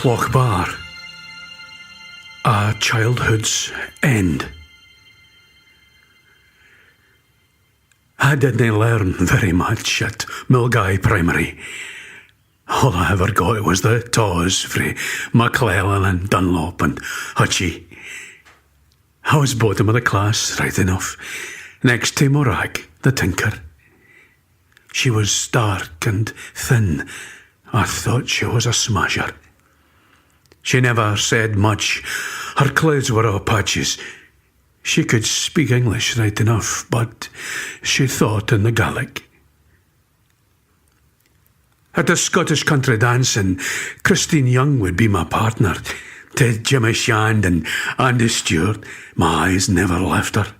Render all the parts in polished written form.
Clochbar, A Childhood's End. I didn't learn very much at Milgai Primary. All I ever got was the taws frae McClellan and Dunlop and Hutchie. I was bottom of the class, right enough, next to Morag, the tinker. She was dark and thin. I thought she was a smasher. She never said much. Her clothes were all patches. She could speak English right enough, but she thought in the Gaelic. At the Scottish country dancing, Christine Young would be my partner. To Jimmy Shand and Andy Stewart, my eyes never left her.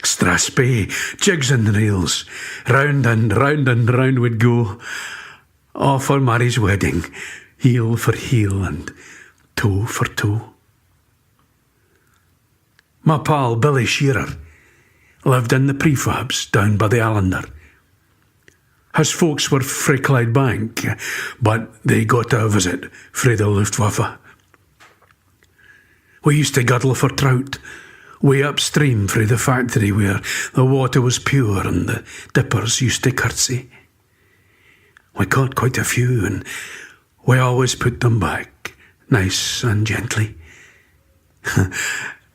Strathspey, jigs and reels, round and round and round we'd go. All for Mary's wedding, heel for heel and toe for toe. My pal Billy Shearer lived in the prefabs down by the Allender. His folks were frae Clydebank, but they got a visit frae the Luftwaffe. We used to guddle for trout, way upstream frae the factory where the water was pure and the dippers used to curtsy. We caught quite a few and we always put them back, nice and gently.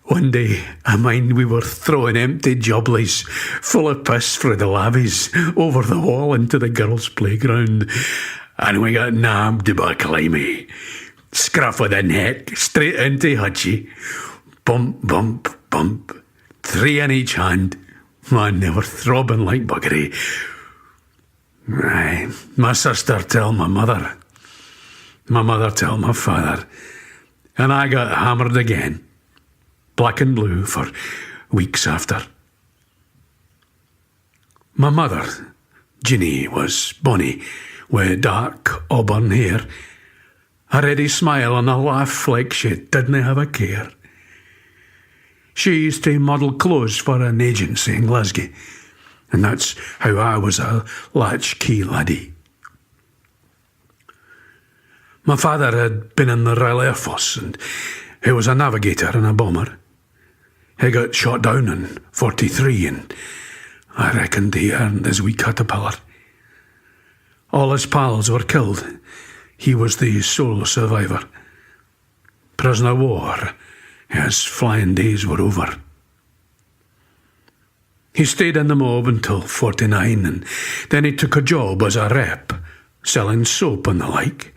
One day, I mind we were throwing empty jobblies full of piss frae the lavvies over the wall into the girls' playground, and we got nabbed by Climby. Scruff of the neck, straight into Hutchie. Bump, bump, bump. 3 in each hand. Man, they were throbbing like buggery. Aye, my sister tell my mother. My mother tell my father. And I got hammered again. Black and blue for weeks after. My mother, Ginny, was bonny, with dark auburn hair, a ready smile and a laugh like she didn't have a care. She used to model clothes for an agency in Glasgow, and that's how I was a latchkey laddie. My father had been in the Royal Air Force, and he was a navigator and a bomber. He got shot down in 43, and I reckoned he earned his wee caterpillar. All his pals were killed. He was the sole survivor. Prisoner of war, his flying days were over. He stayed in the mob until 49, and then he took a job as a rep, selling soap and the like.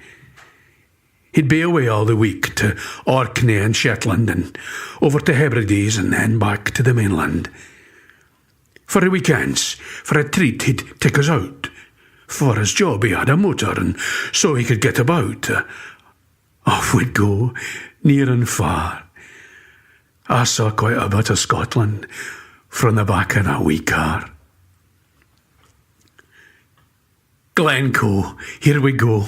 He'd be away all the week to Orkney and Shetland and over to Hebrides and then back to the mainland. For the weekends, for a treat, he'd take us out. For his job, he had a motor, and so he could get about. Off we'd go, near and far. I saw quite a bit of Scotland from the back of a wee car. Glencoe, here we go.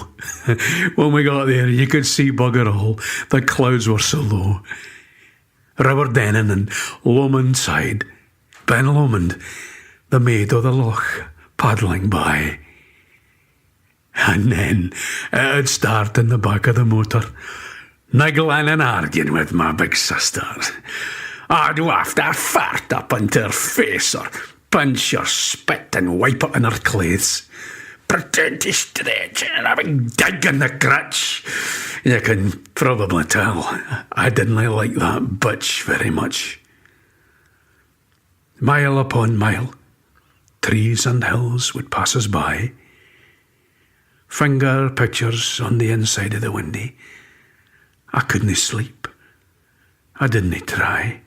When we got there, you could see bugger all. The clouds were so low. Riverdennan and Lomond side. Ben Lomond, the maid o' the loch, paddling by. And then it'd start in the back of the motor, niggling and arguing with my big sister. I'd have to fart up into her face or pinch her spit and wipe it in her clothes. Pretend to stretch and have a dig in the crutch. You can probably tell I didn't like that bitch very much. Mile upon mile, trees and hills would pass us by. Finger pictures on the inside of the windy. I couldn't sleep. I didn't try.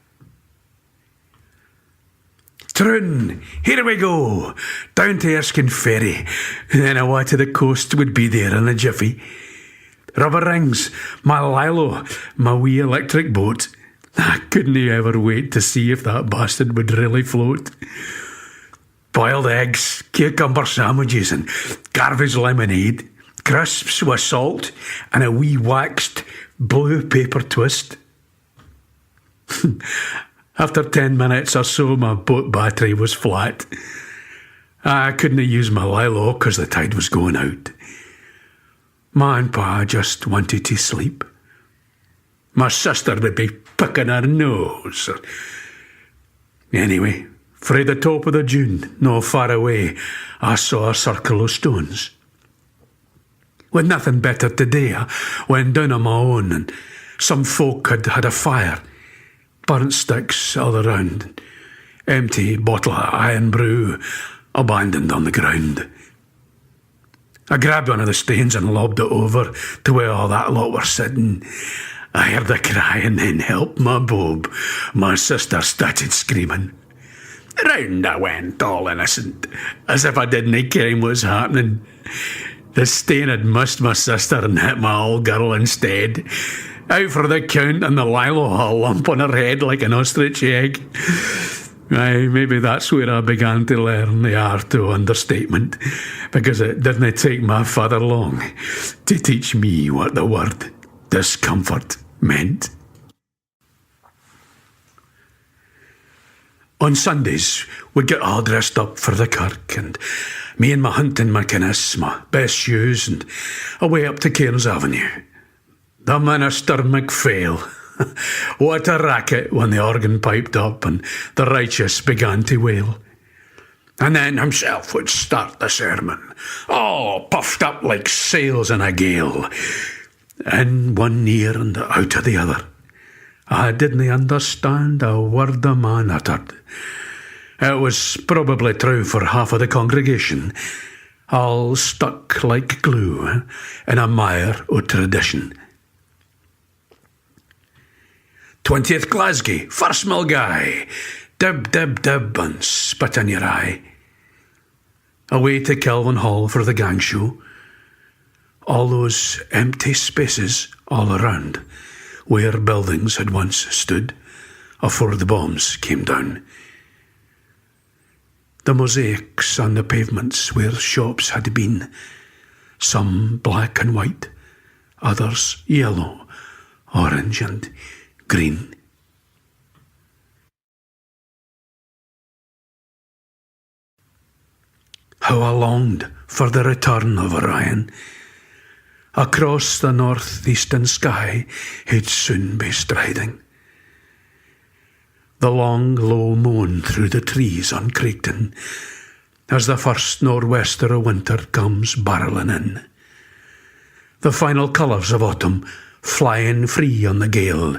Troon, here we go, down to Erskine Ferry, then away to the coast would be there in a jiffy. Rubber rings, my Lilo, my wee electric boat. I couldn't ever wait to see if that bastard would really float. Boiled eggs, cucumber sandwiches and garbage lemonade, crisps with salt and a wee waxed blue paper twist. After 10 minutes or so, my boat battery was flat. I couldn't use my Lilo because the tide was going out. Ma and Pa just wanted to sleep. My sister would be picking her nose. Anyway, frae the top of the dune, no far away, I saw a circle of stones. With nothing better to do, I went down on my own, and some folk had a fire, burnt sticks all around, empty bottle of iron brew abandoned on the ground. I grabbed one of the stones and lobbed it over to where all that lot were sitting. I heard a cry and then help my bob. My sister started screaming. Round I went, all innocent, as if I didn't care what was happening. The stain had missed my sister and hit my old girl instead. Out for the count and the Lilo a lump on her head like an ostrich egg. Aye, maybe that's where I began to learn the art of understatement, because it didn't take my father long to teach me what the word discomfort meant. On Sundays, we'd get all dressed up for the kirk, and me and my hunting McInnes, my best shoes, and away up to Cairns Avenue. The minister McPhail. What a racket when the organ piped up and the righteous began to wail. And then himself would start the sermon, all puffed up like sails in a gale. In one ear and out of the other. I didn't understand a word the man uttered. It was probably true for half of the congregation, all stuck like glue in a mire o' tradition. 20th Glasgow, first Milgai, dib, dib, dib, and spit in your eye. Away to Kelvin Hall for the gang show. All those empty spaces all around, where buildings had once stood afore the bombs came down. The mosaics on the pavements where shops had been, some black and white, others yellow, orange and green. How I longed for the return of Orion. Across the north-eastern sky he'd soon be striding. The long, low moan through the trees on Craigton as the first nor'wester of winter comes barreling in. The final colours of autumn flying free on the gale,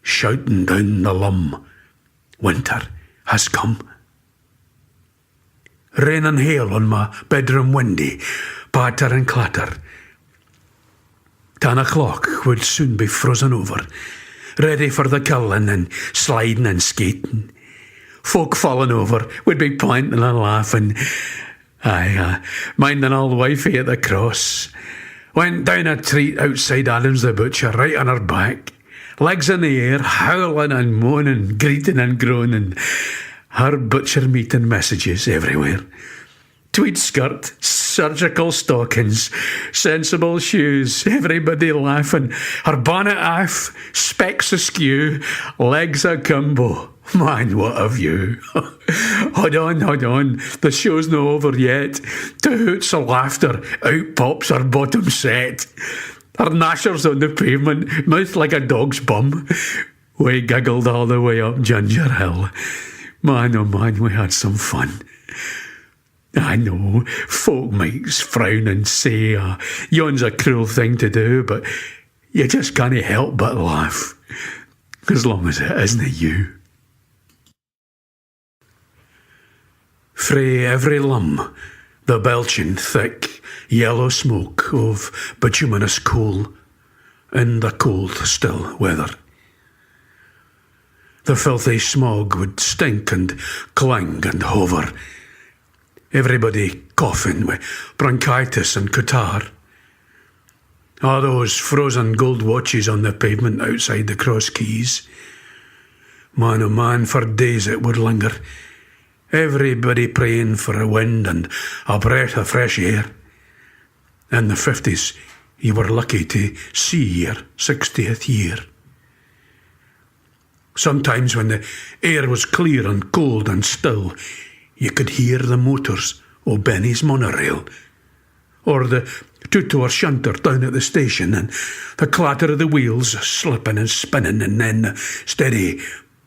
shouting down the lum, winter has come. Rain and hail on my bedroom windy, patter and clatter. 10 o'clock would soon be frozen over, ready for the culling and sliding and skating. Folk falling over would be pointing and laughing. Aye, minding old wifey at the cross. Went down a treat outside Adam's the butcher, right on her back. Legs in the air, howling and moaning, greeting and groaning. Her butcher meat and messages everywhere. Tweed skirt, surgical stockings, sensible shoes, everybody laughing. Her bonnet off, specs askew, legs akimbo. Man, what a view. Hold on, the show's no over yet. Two hoots of laughter, out pops her bottom set. Her gnashers on the pavement, mouth like a dog's bum. We giggled all the way up Ginger Hill. Man, oh man, we had some fun. I know, folk might frown and say, yon's a cruel thing to do, but you just can't help but laugh, as long as it isn't you. Frae every lum, the belching thick, yellow smoke of bituminous coal in the cold, still weather. The filthy smog would stink and clang and hover. Everybody coughing with bronchitis and catarrh. All those frozen gold watches on the pavement outside the Cross Keys. Man, oh man, for days it would linger. Everybody praying for a wind and a breath of fresh air. In the 50s, you were lucky to see your 60th year. Sometimes when the air was clear and cold and still, you could hear the motors of Benny's monorail, or the to our shunter down at the station, and the clatter of the wheels slipping and spinning, and then the steady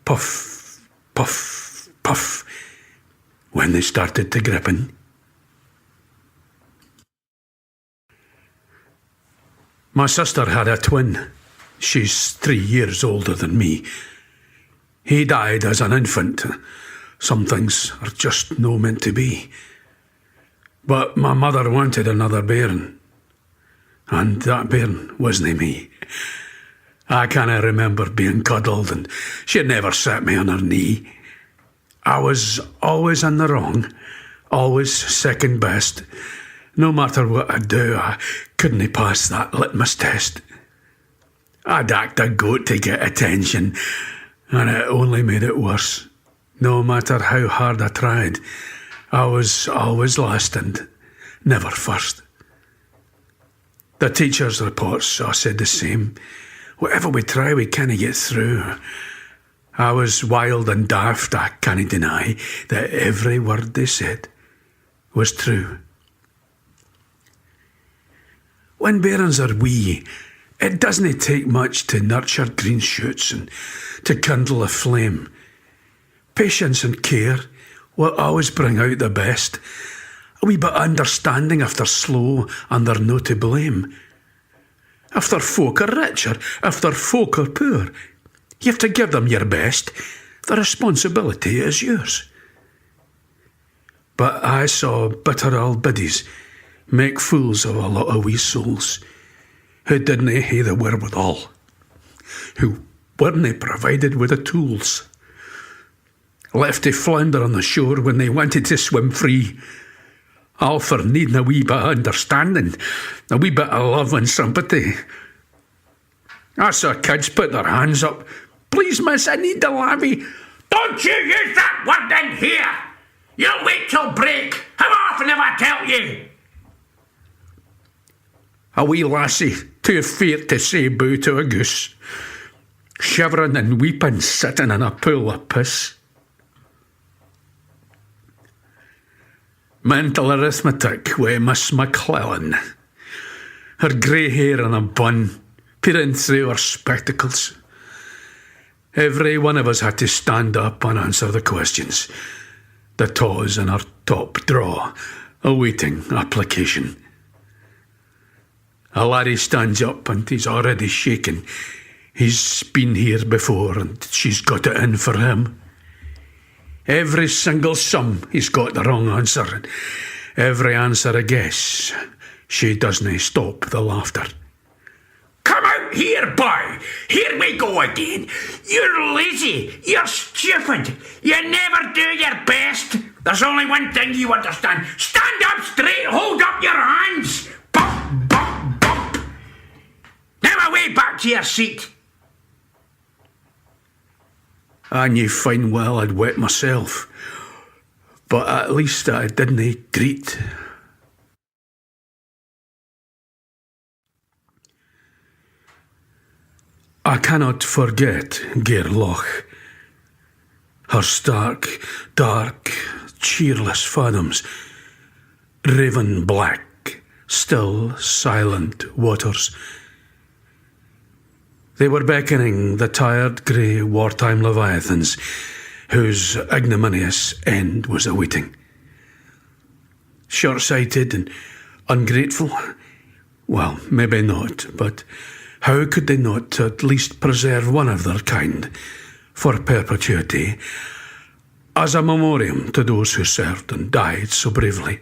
puff, puff, puff when they started to gripping. My sister had a twin. She's 3 years older than me. He died as an infant. Some things are just no meant to be. But my mother wanted another bairn, and that bairn wasn't me. I canna remember being cuddled, and she never sat me on her knee. I was always in the wrong, always second best. No matter what I'd do, I couldn't pass that litmus test. I'd act a goat to get attention, and it only made it worse. No matter how hard I tried, I was always last and never first. The teacher's reports all said the same. Whatever we try, we can't get through. I was wild and daft, I can't deny that every word they said was true. When bairns are wee, it doesn't take much to nurture green shoots and to kindle a flame. Patience and care will always bring out the best. A wee bit of understanding if they're slow and they're no to blame. If their folk are rich or if their folk are poor, you have to give them your best. The responsibility is yours. But I saw bitter old biddies make fools of a lot of wee souls who didn't hae the wherewithal, who weren't provided with the tools, left to flounder on the shore when they wanted to swim free, all for needing a wee bit of understanding, a wee bit of love and sympathy. I saw kids put their hands up. Please, miss, I need the lavvy. Don't you use that word in here! You'll wait till break. How often have I tell you? A wee lassie, too feart to say boo to a goose, shivering and weeping, sitting in a pool of piss. Mental arithmetic with Miss McClellan, her grey hair in a bun, peering through her spectacles. Every one of us had to stand up and answer the questions. The toes in her top drawer, awaiting application. A laddie stands up and he's already shaking. He's been here before and she's got it in for him. Every single sum he's got the wrong answer, and every answer a guess. She doesn't stop the laughter. Come out here, boy. Here we go again. You're lazy. You're stupid. You never do your best. There's only one thing you understand. Stand up straight. Hold up your hands. Bump, bump, bump. Now away back to your seat. I knew fine well I'd wet myself, but at least I didn't greet. I cannot forget Gairloch, her stark, dark, cheerless fathoms, raven black, still, silent waters. They were beckoning the tired grey wartime leviathans whose ignominious end was awaiting. Short-sighted and ungrateful? Well, maybe not, but how could they not at least preserve one of their kind for perpetuity as a memoriam to those who served and died so bravely,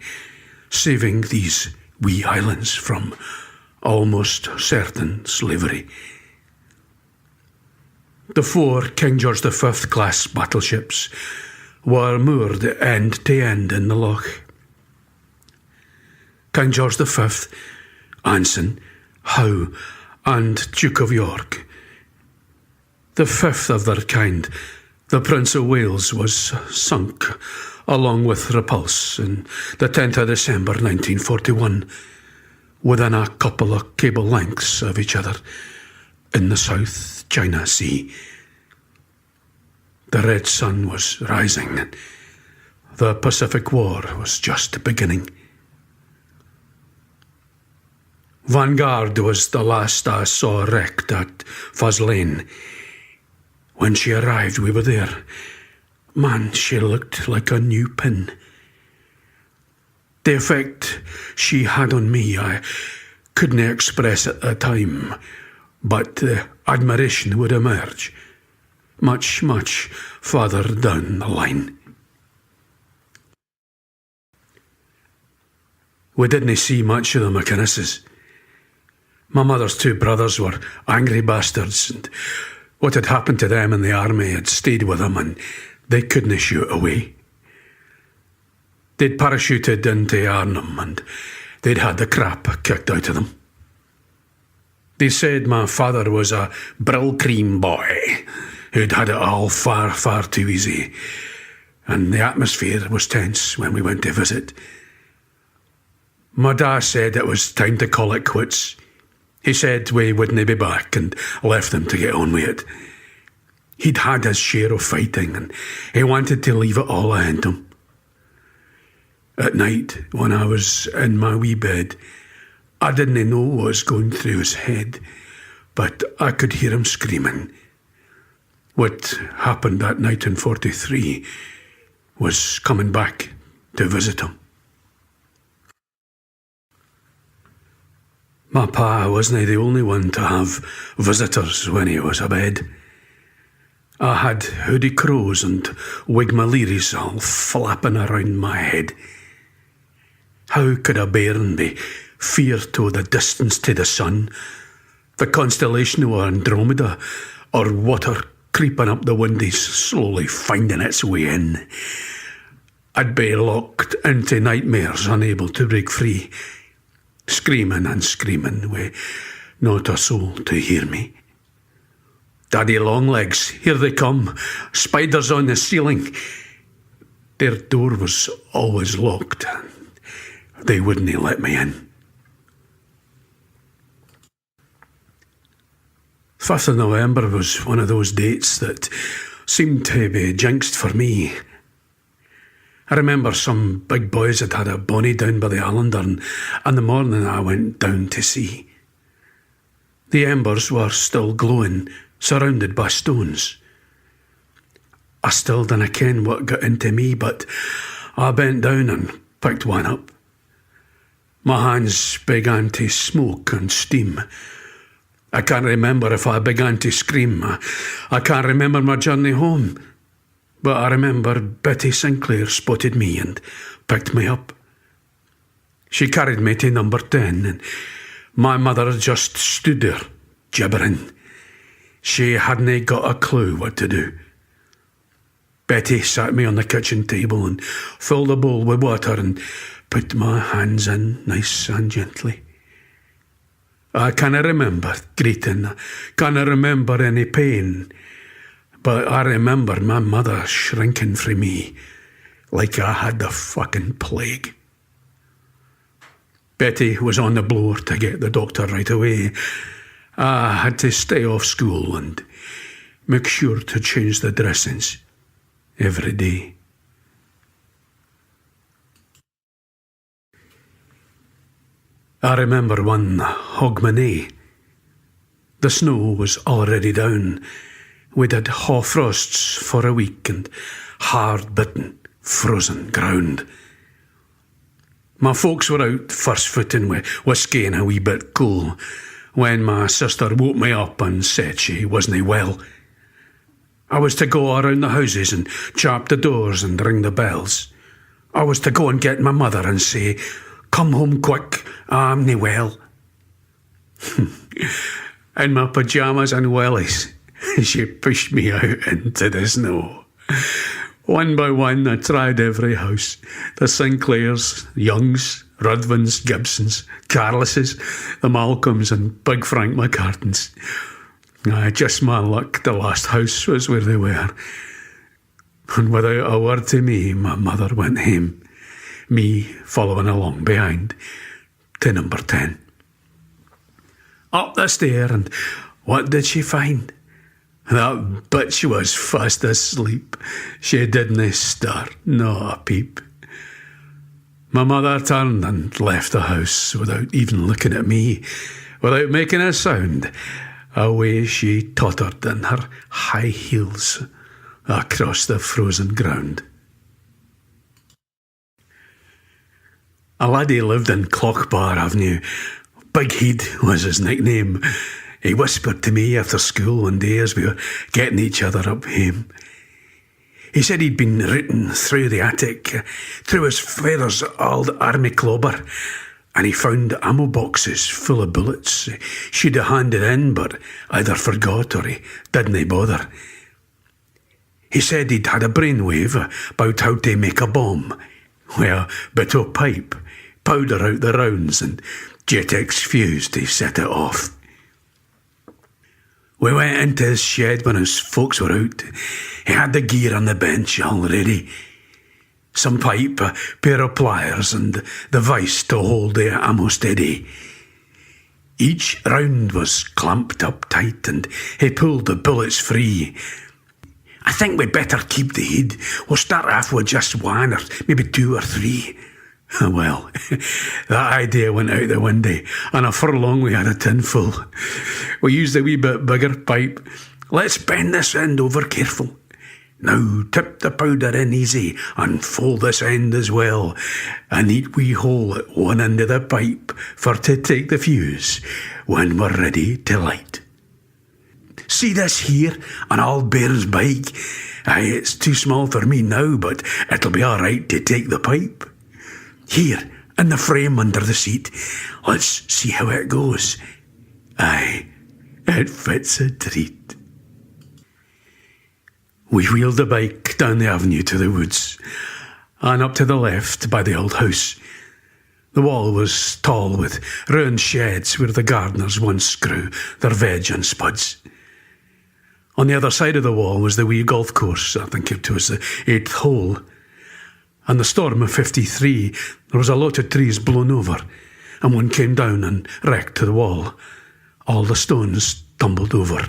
saving these wee islands from almost certain slavery? The 4 King George V class battleships were moored end to end in the loch. King George V, Anson, Howe, and Duke of York. The 5th of their kind, the Prince of Wales, was sunk along with Repulse on the 10th of December 1941, within a couple of cable lengths of each other in the South China Sea. The red sun was rising. The Pacific War was just beginning. Vanguard was the last I saw wrecked at Fuzz Lane. When she arrived, we were there. Man, she looked like a new pin. The effect she had on me, I couldn't express at the time, but the admiration would emerge much, much further down the line. We didn't see much of the McInneses. My mother's two brothers were angry bastards, and what had happened to them in the army had stayed with them, and they couldn't shoot away. They'd parachuted into Arnhem, and they'd had the crap kicked out of them. They said my father was a brill cream boy who'd had it all far, far too easy, and the atmosphere was tense when we went to visit. My dad said it was time to call it quits. He said we wouldn't be back and left them to get on with it. He'd had his share of fighting and he wanted to leave it all behind him. At night, when I was in my wee bed, I didn't know what was going through his head, but I could hear him screaming. What happened that night in 43 was coming back to visit him. My pa wasn't the only one to have visitors when he was abed. I had hoodie crows and wigmaleeries all flapping around my head. How could a bairn be feared to the distance to the sun, the constellation of Andromeda, or water creeping up the windies, slowly finding its way in? I'd be locked into nightmares, unable to break free, screaming and screaming with not a soul to hear me. Daddy Longlegs, here they come, spiders on the ceiling. Their door was always locked. They wouldn't let me in. 5th of November was one of those dates that seemed to be jinxed for me. I remember some big boys had a bonny down by the Allender, and in the morning I went down to see. The embers were still glowing, surrounded by stones. I still dinna ken what got into me, but I bent down and picked one up. My hands began to smoke and steam. I can't remember if I began to scream. I can't remember my journey home. But I remember Betty Sinclair spotted me and picked me up. She carried me to number 10, and my mother just stood there, gibbering. She hadn't got a clue what to do. Betty sat me on the kitchen table and filled a bowl with water and put my hands in nice and gently. I canna remember greeting, canna remember any pain, but I remember my mother shrinking from me like I had the fucking plague. Betty was on the blower to get the doctor right away. I had to stay off school and make sure to change the dressings every day. I remember one Hogmanay. The snow was already down. We'd had frosts for a week and hard-bitten, frozen ground. My folks were out first-footing with whiskey and a wee bit cool when my sister woke me up and said she wasn't well. I was to go around the houses and chap the doors and ring the bells. I was to go and get my mother and say, "Come home quick, I'm nae well." In my pyjamas and wellies, she pushed me out into the snow. One by one, I tried every house. The Sinclairs, Youngs, Ruthvens, Gibsons, Carlesses, the Malcolms and Big Frank McCartans. Just my luck, the last house was where they were. And without a word to me, my mother went home, me following along behind to number 10. Up the stair, and what did she find? That bitch was fast asleep. She didn't stir, not a peep. My mother turned and left the house without even looking at me, without making a sound. Away she tottered in her high heels across the frozen ground. A laddie lived in Clochbar Avenue. Big Head was his nickname. He whispered to me after school one day as we were getting each other up hame. He said he'd been rooting through the attic, through his father's old army clobber, and he found ammo boxes full of bullets. She'd have handed in, but either forgot or he didn't bother. He said he'd had a brainwave about how to make a bomb, with a bit of pipe, powder out the rounds, and Jetex fuse to set it off. We went into his shed when his folks were out. He had the gear on the bench all ready. Some pipe, a pair of pliers, and the vice to hold the ammo steady. Each round was clamped up tight, and he pulled the bullets free. I think we'd better keep the head. We'll start off with just one, or maybe two or three. Well, that idea went out the window, and a furlong we had a tin full. We used a wee bit bigger pipe. Let's bend this end over careful. Now tip the powder in easy and fold this end as well. A neat wee hole at one end of the pipe for to take the fuse when we're ready to light. See this here, an old bear's bike? Aye, it's too small for me now, but it'll be all right to take the pipe. Here, in the frame under the seat. Let's see how it goes. Aye, it fits a treat. We wheeled the bike down the avenue to the woods, and up to the left by the old house. The wall was tall with ruined sheds where the gardeners once grew their veg and spuds. On the other side of the wall was the wee golf course. I think it was the 8th hole. And the storm of 53, there was a lot of trees blown over, and one came down and wrecked the wall. All the stones tumbled over.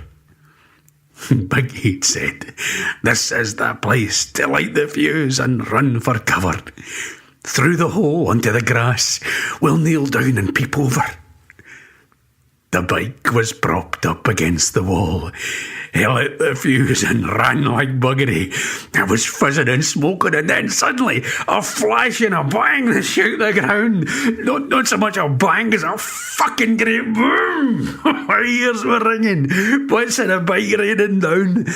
Big Heat said, "This is the place to light the fuse and run for cover. Through the hole onto the grass, we'll kneel down and peep over." The bike was propped up against the wall. He lit the fuse and ran like buggery. It was fizzing and smoking, and then suddenly a flash and a bang that shook the ground. Not so much a bang as a fucking great boom. Our ears were ringing. Bits of the bike raining down.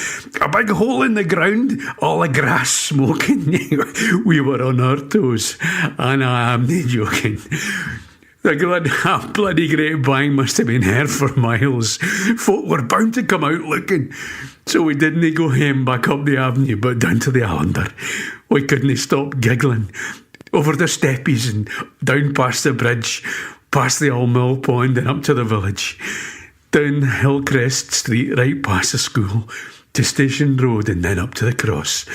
A big hole in the ground, all the grass smoking. We were on our toes, and I am not joking. The bloody great bang must have been heard for miles. Folk were bound to come out looking. So we didn't go home back up the avenue, but down to the Allender. We couldn't stop giggling. Over the steppies and down past the bridge, past the old mill pond and up to the village. Down Hillcrest Street, right past the school, to Station Road and then up to the cross.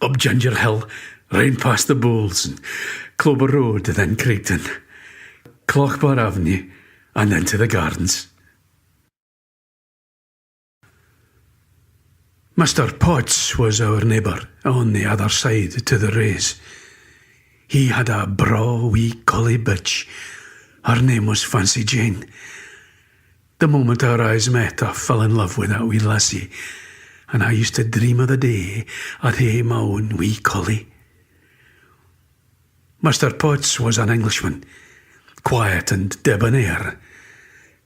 Up Ginger Hill, right past the Bowls and Clochbar Road and then Creighton. Clochbar Avenue and into the gardens. Mr. Potts was our neighbour on the other side to the raise. He had a braw wee collie bitch. Her name was Fancy Jane. The moment our eyes met, I fell in love with that wee lassie, and I used to dream of the day I'd hae my own wee collie. Mr. Potts was an Englishman, quiet and debonair.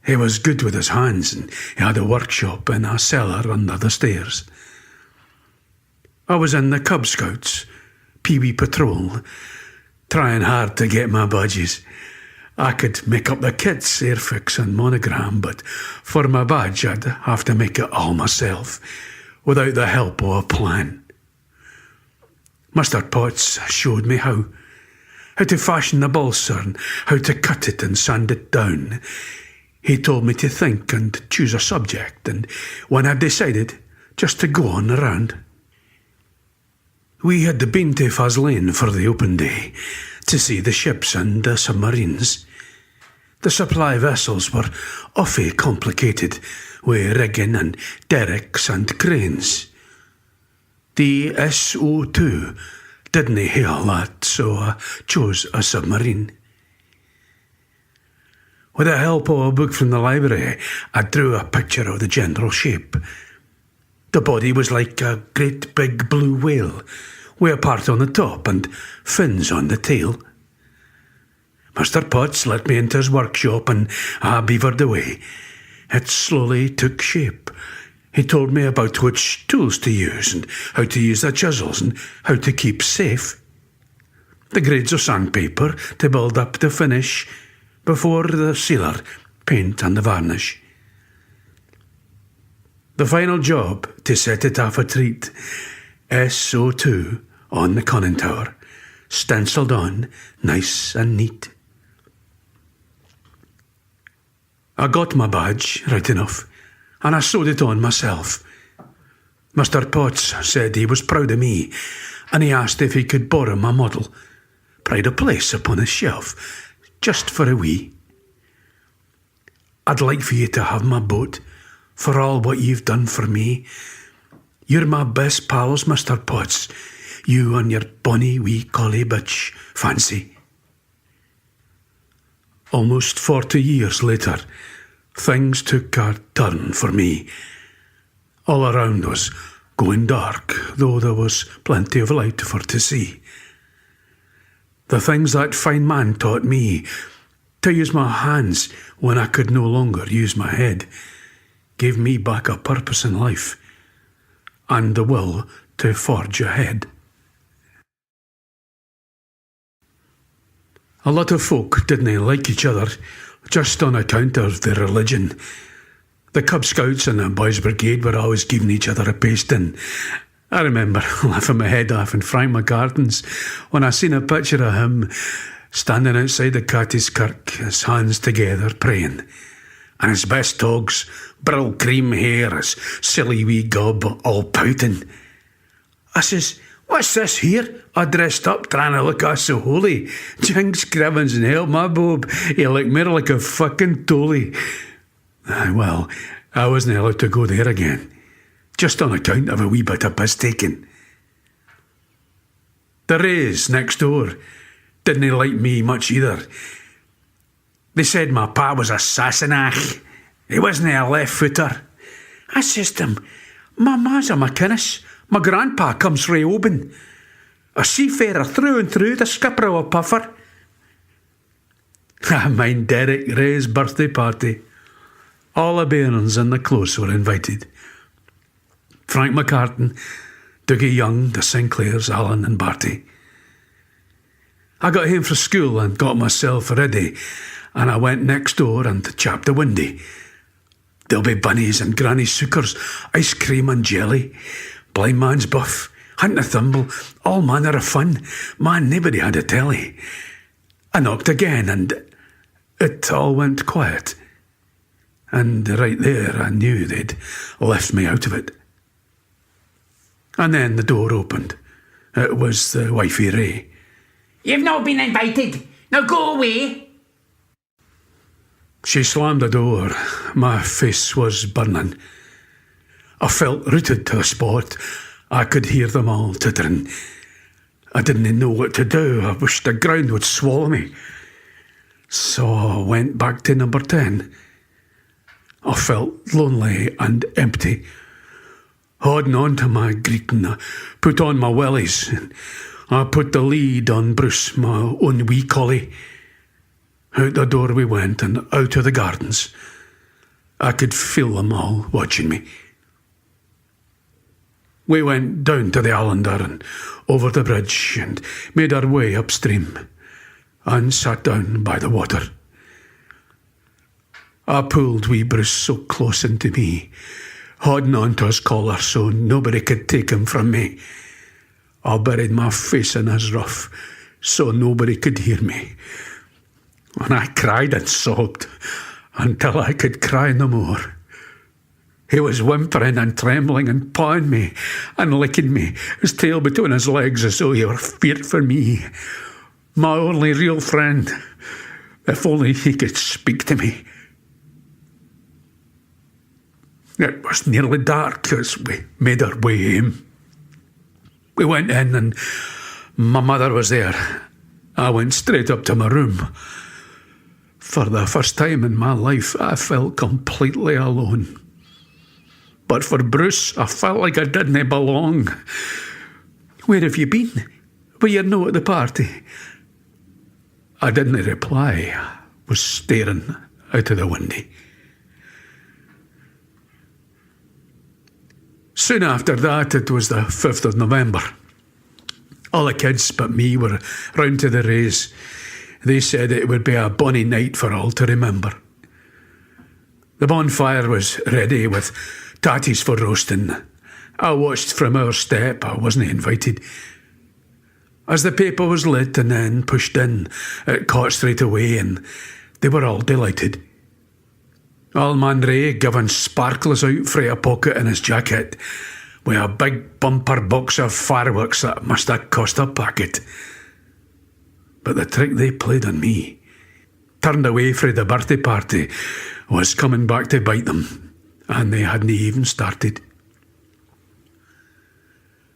He was good with his hands, and he had a workshop in a cellar under the stairs. I was in the Cub Scouts, Pee-wee Patrol, trying hard to get my badges. I could make up the kits, airfix and monogram, but for my badge I'd have to make it all myself, without the help of a plan. Mr. Potts showed me how to fashion the balsa and how to cut it and sand it down. He told me to think and choose a subject, and when I'd decided, just to go on around. We had been to Faslane for the open day, to see the ships and the submarines. The supply vessels were awfully complicated, with rigging and derricks and cranes. The SO2, didn't hail that, so I chose a submarine. With the help of a book from the library, I drew a picture of the general shape. The body was like a great big blue whale, with a part on the top and fins on the tail. Mr. Potts let me into his workshop and I beavered away. It slowly took shape. He told me about which tools to use and how to use the chisels and how to keep safe. The grades of sandpaper to build up the finish before the sealer, paint and the varnish. The final job to set it off a treat, SO2 on the conning tower, stenciled on, nice and neat. I got my badge, right enough, and I sewed it on myself. Mr. Potts said he was proud of me, and he asked if he could borrow my model, pride of place upon his shelf, just for a wee. I'd like for you to have my boat, for all what you've done for me. You're my best pals, Mr. Potts, you and your bonny wee collie bitch, Fancy. Almost 40 years later, things took a turn for me. All around was going dark, though there was plenty of light for to see. The things that fine man taught me, to use my hands when I could no longer use my head, gave me back a purpose in life and the will to forge ahead. A lot of folk didn't like each other just on account of their religion. The Cub Scouts and the Boys Brigade were always giving each other a pasting. I remember laughing my head off in Frank McCartan's when I seen a picture of him standing outside the Catty's Kirk, his hands together praying, and his best togs, brill cream hair, his silly wee gob all pouting. I says, "What's this here? I dressed up trying to look so holy. Jinx, Cribbins and help my bob. You look more like a fucking tolley." Well, I wasn't allowed to go there again, just on account of a wee bit of piss taking. The Rays next door didn't like me much either. They said my pa was a Sassenach. He wasn't a left footer. I says to him, "My ma's a McInnes. My grandpa comes frae Oban. A seafarer through and through, the skipper of a puffer." I mind Derek Ray's birthday party. All the bairns in the close were invited. Frank McCartan, Dougie Young, the Sinclairs, Alan and Barty. I got home from school and got myself ready, and I went next door and chapped the windy. There'll be bunnies and granny suckers, ice cream and jelly, blind man's buff, hunt a thimble, all manner of fun. Man, nobody had a telly. I knocked again and it all went quiet. And right there I knew they'd left me out of it. And then the door opened. It was the wifey Ray. "You've not been invited. Now go away." She slammed the door. My face was burning. I felt rooted to the spot. I could hear them all tittering. I didn't know what to do. I wished the ground would swallow me. So I went back to number 10. I felt lonely and empty. Holding on to my greeting, I put on my wellies. I put the lead on Bruce, my own wee collie. Out the door we went and out of the gardens. I could feel them all watching me. We went down to the Allender and over the bridge and made our way upstream and sat down by the water. I pulled wee Bruce so close into me, holding on to his collar so nobody could take him from me. I buried my face in his ruff so nobody could hear me. And I cried and sobbed until I could cry no more. He was whimpering and trembling and pawing me and licking me, his tail between his legs as though he were feared for me. My only real friend, if only he could speak to me. It was nearly dark as we made our way home. We went in and My mother was there. I went straight up to my room. For the first time in my life, I felt completely alone. But for Bruce, I felt like I didn't belong. "Where have you been? Were you no at the party?" I didn't reply. I was staring out of the window. Soon after that, it was the 5th of November. All the kids but me were round to the raise. They said it would be a bonny night for all to remember. The bonfire was ready with tatties for roasting. I watched from our step. I wasn't invited. As the paper was lit and then pushed in, it caught straight away and they were all delighted. Old man Ray giving sparklers out frae a pocket in his jacket with a big bumper box of fireworks that must have cost a packet. But the trick they played on me, turned away frae the birthday party, was coming back to bite them, and they hadn't even started.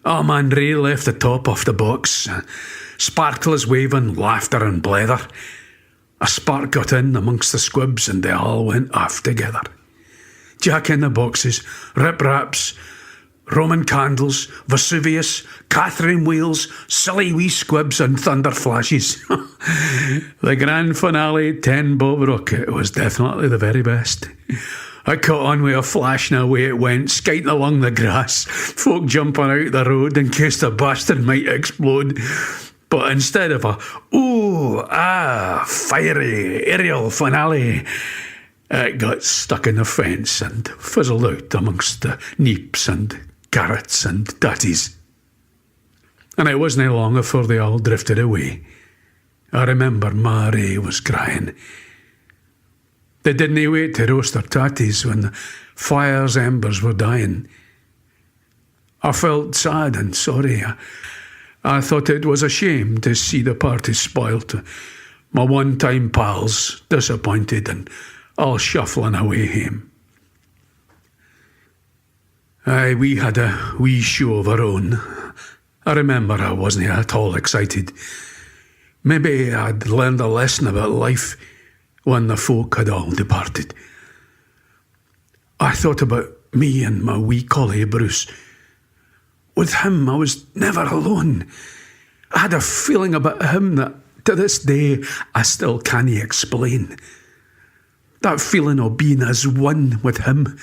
Old man Ray left the top off the box, sparklers waving, laughter and blether. A spark got in amongst the squibs and they all went off together. Jack in the boxes, rip-raps, Roman candles, Vesuvius, Catherine wheels, silly wee squibs and thunder flashes. The grand finale, 10 Bob Rocket, was definitely the very best. I caught on with a flash and away it went, skating along the grass, folk jumping out the road in case the bastard might explode. But instead of a, ooh, ah, fiery aerial finale, it got stuck in the fence and fizzled out amongst the neeps and carrots and tatties. And it wasn't long before they all drifted away. I remember Ma Ray was crying. They didn't wait to roast their tatties when the fire's embers were dying. I felt sad and sorry. I thought it was a shame to see the party spoilt. My one-time pals disappointed and all shuffling away home. Aye, we had a wee show of our own. I remember I wasn't at all excited. Maybe I'd learned a lesson about life when the folk had all departed. I thought about me and my wee collie Bruce. With him, I was never alone. I had a feeling about him that, to this day, I still can't explain. That feeling of being as one with him,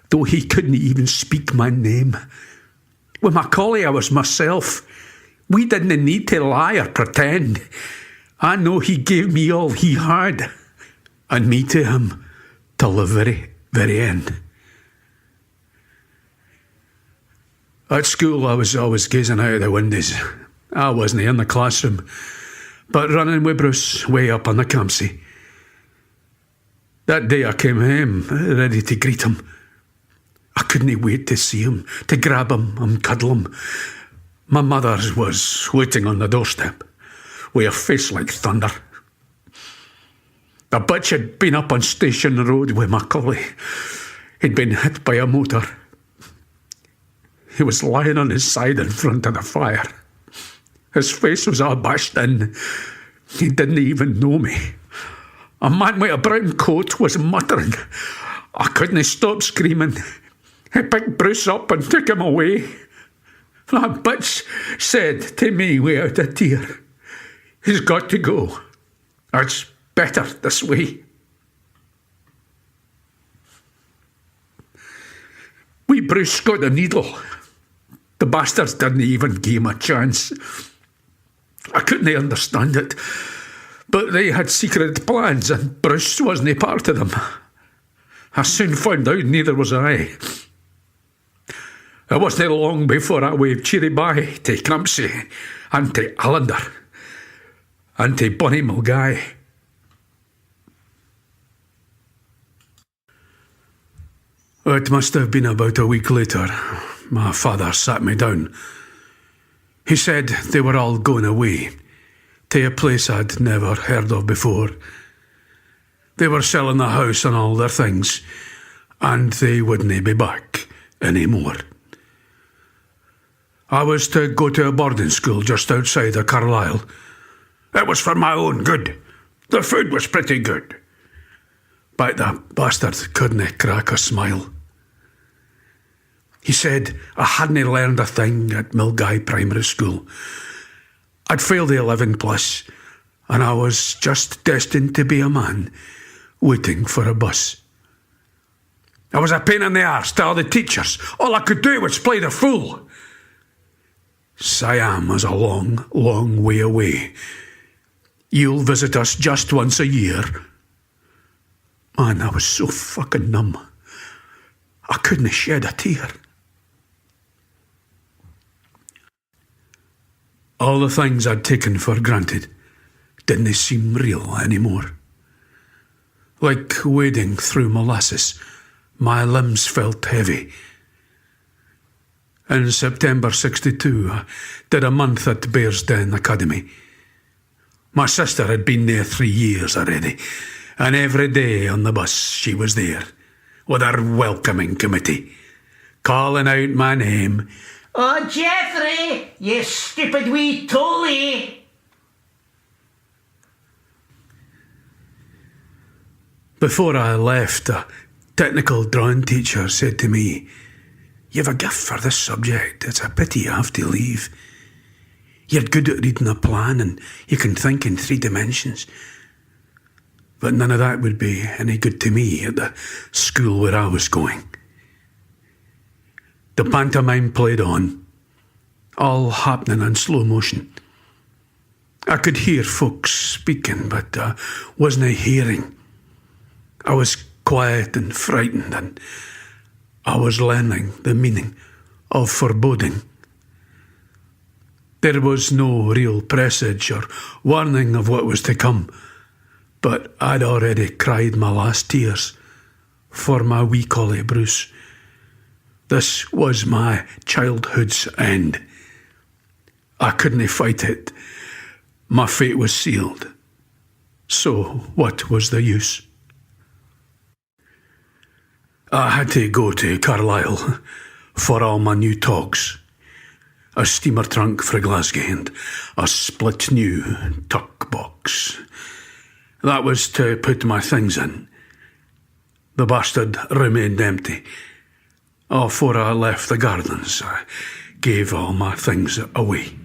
though he couldn't even speak my name. With my collie, I was myself. We didn't need to lie or pretend. I know he gave me all he had, and me to him, till the very, very end. At school, I was always gazing out of the windows. I wasn't in the classroom, but running with Bruce way up on the campsie. That day I came home, ready to greet him. I couldn't wait to see him, to grab him and cuddle him. My mother was waiting on the doorstep, with a face like thunder. The bitch had been up on Station Road with my collie. He'd been hit by a motor. He was lying on his side in front of the fire. His face was all bashed in. He didn't even know me. A man with a brown coat was muttering. I couldn't stop screaming. He picked Bruce up and took him away. That bitch said to me without a tear, "He's got to go. It's better this way." Wee Bruce got a needle. The bastards didn't even give him a chance. I couldn't understand it, but they had secret plans and Bruce wasn't part of them. I soon found out neither was I. It wasn't long before I waved cheery bye to Campsie and to Allender and to Bonnie Mulguy. It must have been about a week later. My father sat me down. He said they were all going away to a place I'd never heard of before. They were selling the house and all their things, and they wouldn't be back anymore. I was to go to a boarding school just outside of Carlisle. It was for my own good. The food was pretty good. But the bastard couldn't crack a smile. He said I hadn't learned a thing at Milgai Primary School. I'd failed the 11 plus, and I was just destined to be a man waiting for a bus. I was a pain in the arse to all the teachers. All I could do was play the fool. Siam was a long, long way away. You'll visit us just once a year. Man, I was so fucking numb. I couldn't shed a tear. All the things I'd taken for granted didn't seem real anymore. Like wading through molasses, my limbs felt heavy. In September 62, I did a month at Bearsden Academy. My sister had been there 3 years already, and every day on the bus she was there, with her welcoming committee, calling out my name. Oh, Geoffrey, you stupid wee tolly. Before I left, a technical drawing teacher said to me, "You've a gift for this subject. It's a pity you have to leave. You're good at reading a plan and you can think in 3 dimensions. But none of that would be any good to me at the school where I was going." The pantomime played on, all happening in slow motion. I could hear folks speaking, but I wasn't hearing. I was quiet and frightened, and I was learning the meaning of foreboding. There was no real presage or warning of what was to come, but I'd already cried my last tears for my wee collie Bruce. This was my childhood's end. I couldn't fight it. My fate was sealed. So what was the use? I had to go to Carlisle for all my new togs. A steamer trunk for Glasgow and a split new tuck box. That was to put my things in. The bastard remained empty. Before I left the gardens, I gave all my things away.